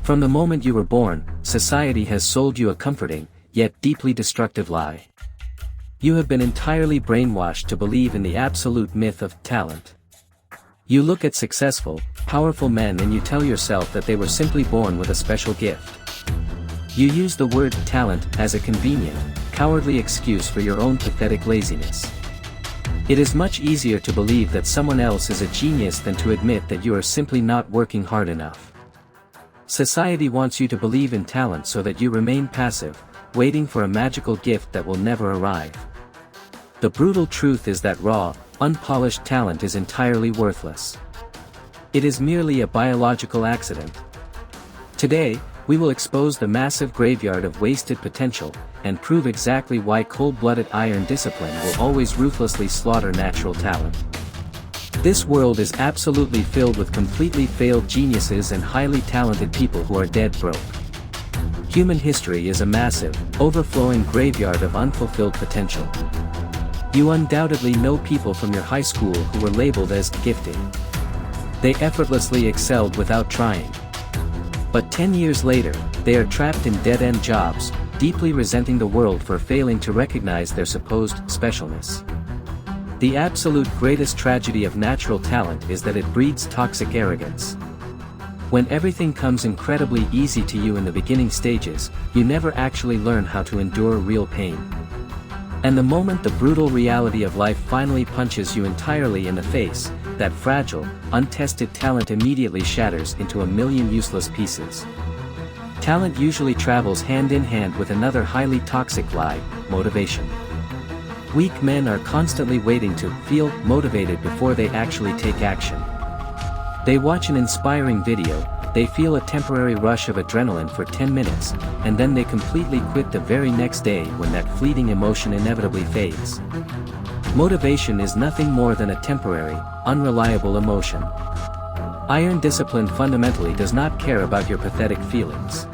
From the moment you were born, society has sold you a comforting, yet deeply destructive lie. You have been entirely brainwashed to believe in the absolute myth of talent. You look at successful, powerful men and you tell yourself that they were simply born with a special gift. You use the word talent as a convenient, cowardly excuse for your own pathetic laziness. It is much easier to believe that someone else is a genius than to admit that you are simply not working hard enough. Society wants you to believe in talent so that you remain passive, waiting for a magical gift that will never arrive. The brutal truth is that raw, unpolished talent is entirely worthless. It is merely a biological accident. Today, we will expose the massive graveyard of wasted potential, and prove exactly why cold-blooded iron discipline will always ruthlessly slaughter natural talent. This world is absolutely filled with completely failed geniuses and highly talented people who are dead broke. Human history is a massive, overflowing graveyard of unfulfilled potential. You undoubtedly know people from your high school who were labeled as gifted. They effortlessly excelled without trying. But 10 years later, they are trapped in dead-end jobs, deeply resenting the world for failing to recognize their supposed specialness. The absolute greatest tragedy of natural talent is that it breeds toxic arrogance. When everything comes incredibly easy to you in the beginning stages, you never actually learn how to endure real pain. And the moment the brutal reality of life finally punches you entirely in the face, that fragile, untested talent immediately shatters into a million useless pieces. Talent usually travels hand in hand with another highly toxic lie, motivation. Weak men are constantly waiting to feel motivated before they actually take action. They watch an inspiring video, they feel a temporary rush of adrenaline for 10 minutes, and then they completely quit the very next day when that fleeting emotion inevitably fades. Motivation is nothing more than a temporary, unreliable emotion. Iron discipline fundamentally does not care about your pathetic feelings.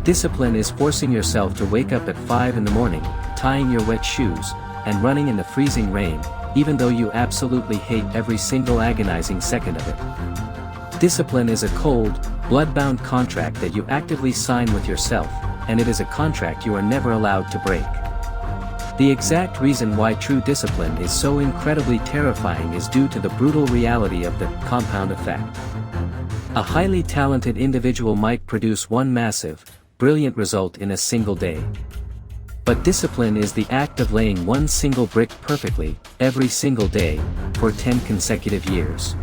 Discipline is forcing yourself to wake up at 5 in the morning, tying your wet shoes, and running in the freezing rain, even though you absolutely hate every single agonizing second of it. Discipline is a cold, blood-bound contract that you actively sign with yourself, and it is a contract you are never allowed to break. The exact reason why true discipline is so incredibly terrifying is due to the brutal reality of the compound effect. A highly talented individual might produce one massive, brilliant result in a single day. But discipline is the act of laying one single brick perfectly, every single day, for 10 consecutive years.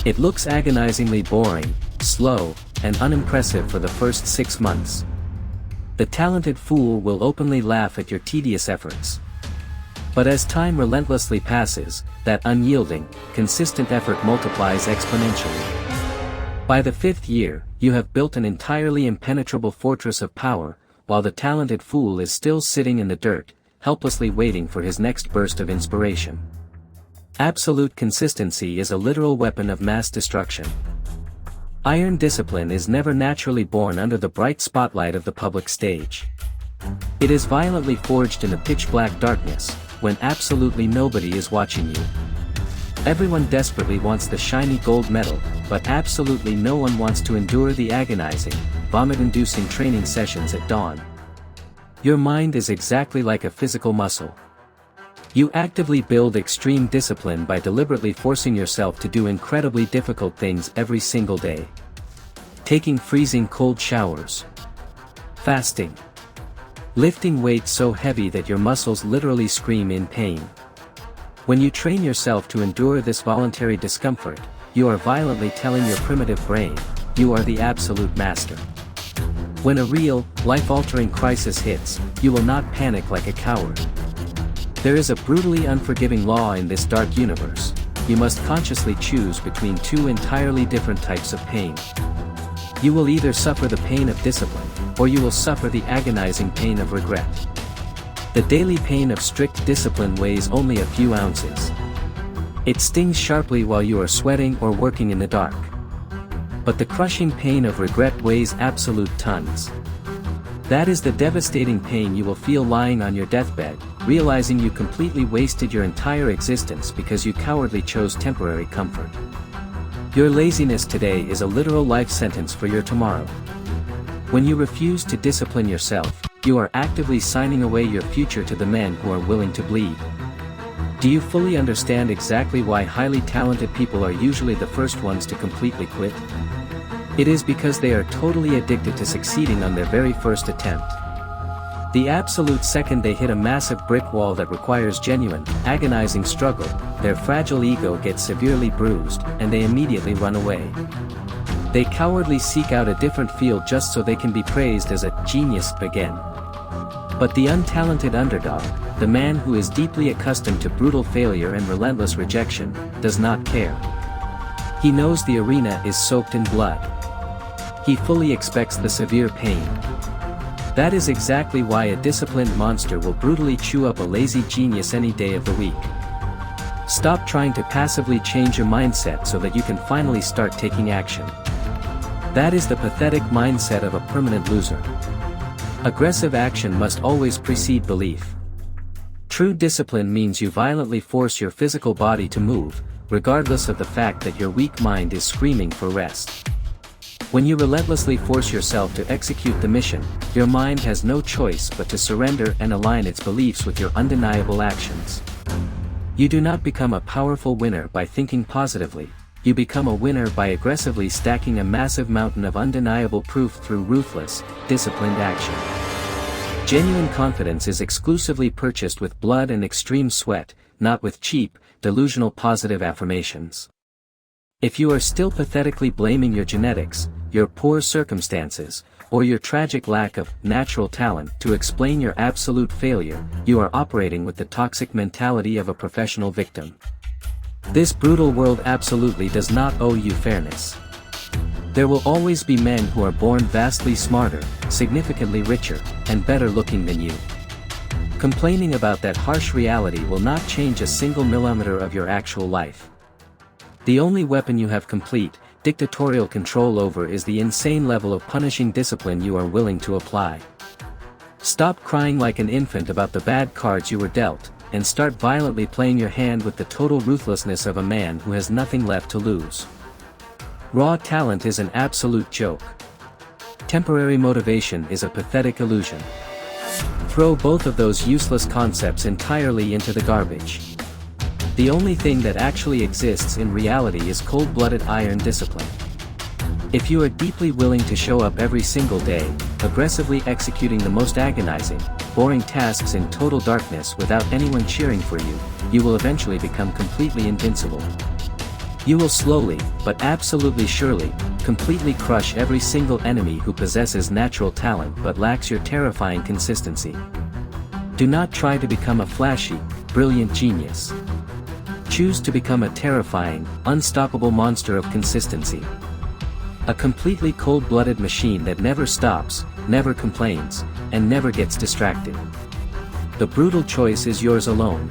It looks agonizingly boring, slow, and unimpressive for the first 6 months. The talented fool will openly laugh at your tedious efforts. But as time relentlessly passes, that unyielding, consistent effort multiplies exponentially. By the 5th year, you have built an entirely impenetrable fortress of power, while the talented fool is still sitting in the dirt, helplessly waiting for his next burst of inspiration. Absolute consistency is a literal weapon of mass destruction. Iron discipline is never naturally born under the bright spotlight of the public stage. It is violently forged in the pitch-black darkness, when absolutely nobody is watching you. Everyone desperately wants the shiny gold medal, but absolutely no one wants to endure the agonizing, vomit-inducing training sessions at dawn. Your mind is exactly like a physical muscle. You actively build extreme discipline by deliberately forcing yourself to do incredibly difficult things every single day. Taking freezing cold showers. Fasting. Lifting weights so heavy that your muscles literally scream in pain. When you train yourself to endure this voluntary discomfort, you are violently telling your primitive brain, you are the absolute master. When a real, life-altering crisis hits, you will not panic like a coward. There is a brutally unforgiving law in this dark universe. You must consciously choose between two entirely different types of pain. You will either suffer the pain of discipline, or you will suffer the agonizing pain of regret. The daily pain of strict discipline weighs only a few ounces. It stings sharply while you are sweating or working in the dark. But the crushing pain of regret weighs absolute tons. That is the devastating pain you will feel lying on your deathbed, realizing you completely wasted your entire existence because you cowardly chose temporary comfort. Your laziness today is a literal life sentence for your tomorrow. When you refuse to discipline yourself, you are actively signing away your future to the men who are willing to bleed. Do you fully understand exactly why highly talented people are usually the first ones to completely quit? It is because they are totally addicted to succeeding on their very first attempt. The absolute second they hit a massive brick wall that requires genuine, agonizing struggle, their fragile ego gets severely bruised, and they immediately run away. They cowardly seek out a different field just so they can be praised as a genius again. But the untalented underdog, the man who is deeply accustomed to brutal failure and relentless rejection, does not care. He knows the arena is soaked in blood. He fully expects the severe pain. That is exactly why a disciplined monster will brutally chew up a lazy genius any day of the week. Stop trying to passively change your mindset so that you can finally start taking action. That is the pathetic mindset of a permanent loser. Aggressive action must always precede belief. True discipline means you violently force your physical body to move, regardless of the fact that your weak mind is screaming for rest. When you relentlessly force yourself to execute the mission, your mind has no choice but to surrender and align its beliefs with your undeniable actions. You do not become a powerful winner by thinking positively, you become a winner by aggressively stacking a massive mountain of undeniable proof through ruthless, disciplined action. Genuine confidence is exclusively purchased with blood and extreme sweat, not with cheap, delusional positive affirmations. If you are still pathetically blaming your genetics, your poor circumstances, or your tragic lack of natural talent to explain your absolute failure, you are operating with the toxic mentality of a professional victim. This brutal world absolutely does not owe you fairness. There will always be men who are born vastly smarter, significantly richer, and better looking than you. Complaining about that harsh reality will not change a single millimeter of your actual life. The only weapon you have complete, dictatorial control over is the insane level of punishing discipline you are willing to apply. Stop crying like an infant about the bad cards you were dealt, and start violently playing your hand with the total ruthlessness of a man who has nothing left to lose. Raw talent is an absolute joke. Temporary motivation is a pathetic illusion. Throw both of those useless concepts entirely into the garbage. The only thing that actually exists in reality is cold-blooded iron discipline. If you are deeply willing to show up every single day, aggressively executing the most agonizing, boring tasks in total darkness without anyone cheering for you, you will eventually become completely invincible. You will slowly, but absolutely surely, completely crush every single enemy who possesses natural talent but lacks your terrifying consistency. Do not try to become a flashy, brilliant genius. Choose to become a terrifying, unstoppable monster of consistency. A completely cold-blooded machine that never stops, never complains, and never gets distracted. The brutal choice is yours alone,